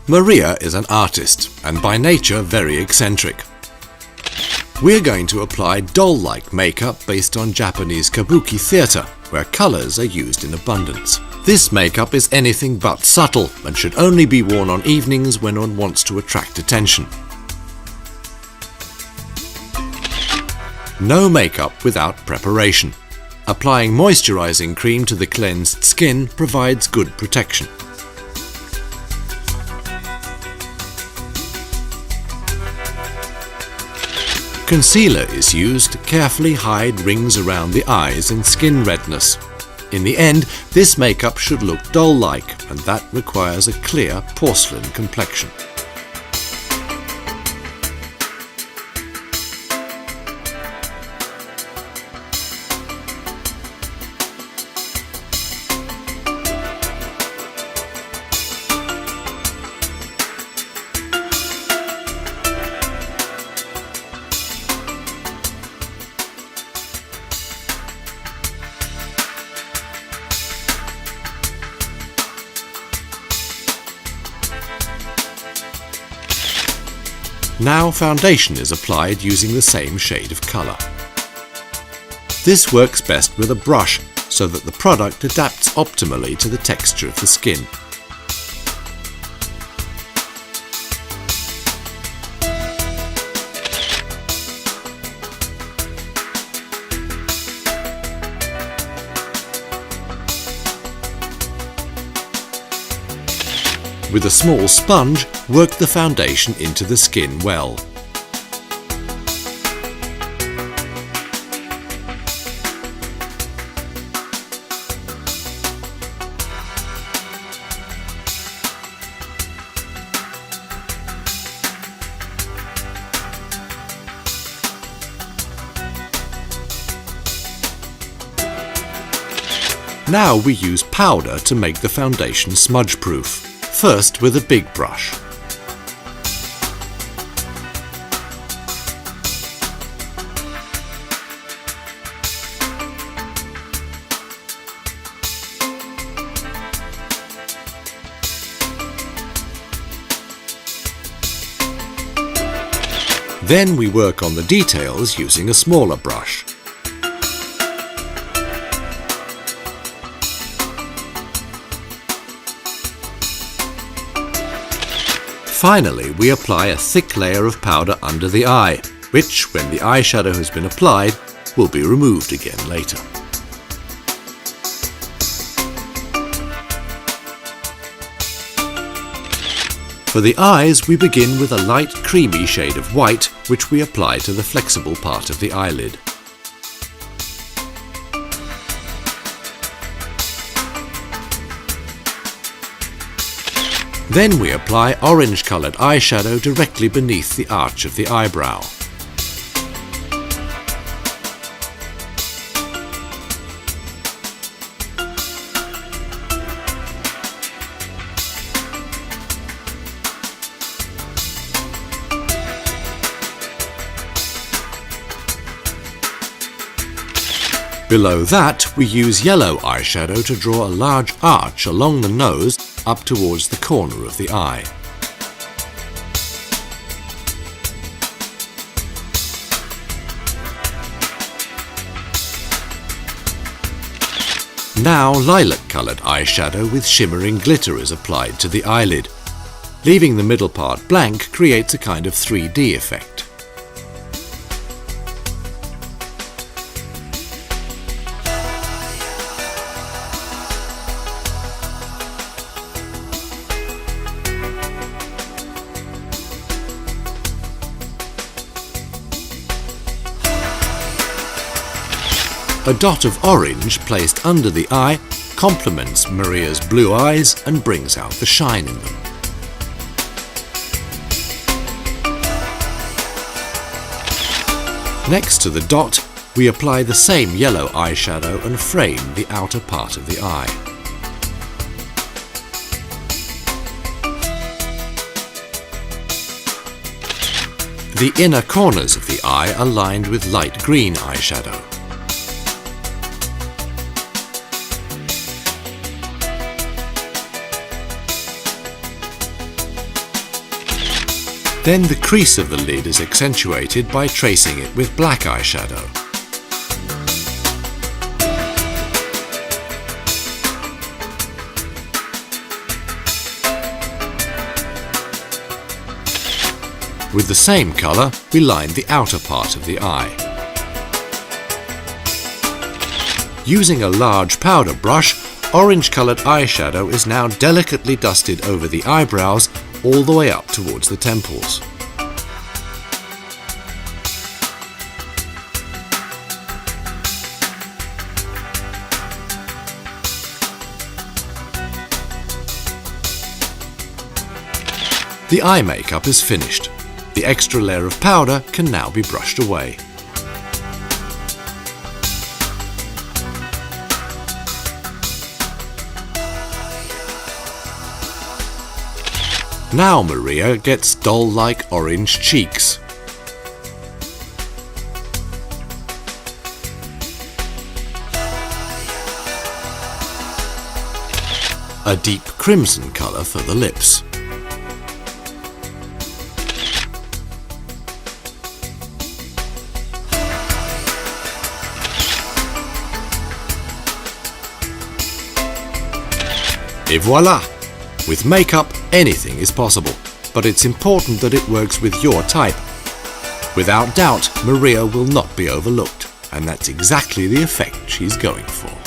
Maria is an artist and by nature very eccentric. We're going to apply doll-like makeup based on Japanese kabuki theatre, where colours are used in abundance. This makeup is anything but subtle and should only be worn on evenings when one wants to attract attention. No makeup without preparation. Applying moisturising cream to the cleansed skin provides good protection. Concealer is used to carefully hide rings around the eyes and skin redness. In the end, this makeup should look doll-like, and that requires a clear porcelain complexion. Now foundation is applied using the same shade of colour. This works best with a brush so that the product adapts optimally to the texture of the skin. With a small sponge, work the foundation into the skin well. Now we use powder to make the foundation smudge-proof. First with a big brush. Then we work on the details using a smaller brush. Finally, we apply a thick layer of powder under the eye, which, when the eyeshadow has been applied, will be removed again later. For the eyes, we begin with a light creamy shade of white, which we apply to the flexible part of the eyelid. Then we apply orange-coloured eyeshadow directly beneath the arch of the eyebrow. Below that, we use yellow eyeshadow to draw a large arch along the nose up towards the corner of the eye. Now lilac-coloured eyeshadow with shimmering glitter is applied to the eyelid. Leaving the middle part blank creates a kind of 3D effect. A dot of orange placed under the eye complements Maria's blue eyes and brings out the shine in them. Next to the dot, we apply the same yellow eyeshadow and frame the outer part of the eye. The inner corners of the eye are lined with light green eyeshadow. Then the crease of the lid is accentuated by tracing it with black eyeshadow. With the same colour, we line the outer part of the eye. Using a large powder brush, orange-coloured eyeshadow is now delicately dusted over the eyebrows all the way up towards the temples. The eye makeup is finished. The extra layer of powder can now be brushed away. Now Maria gets doll-like orange cheeks. A deep crimson colour for the lips. Et voila! With makeup, anything is possible, but it's important that it works with your type. Without doubt, Maria will not be overlooked, and that's exactly the effect she's going for.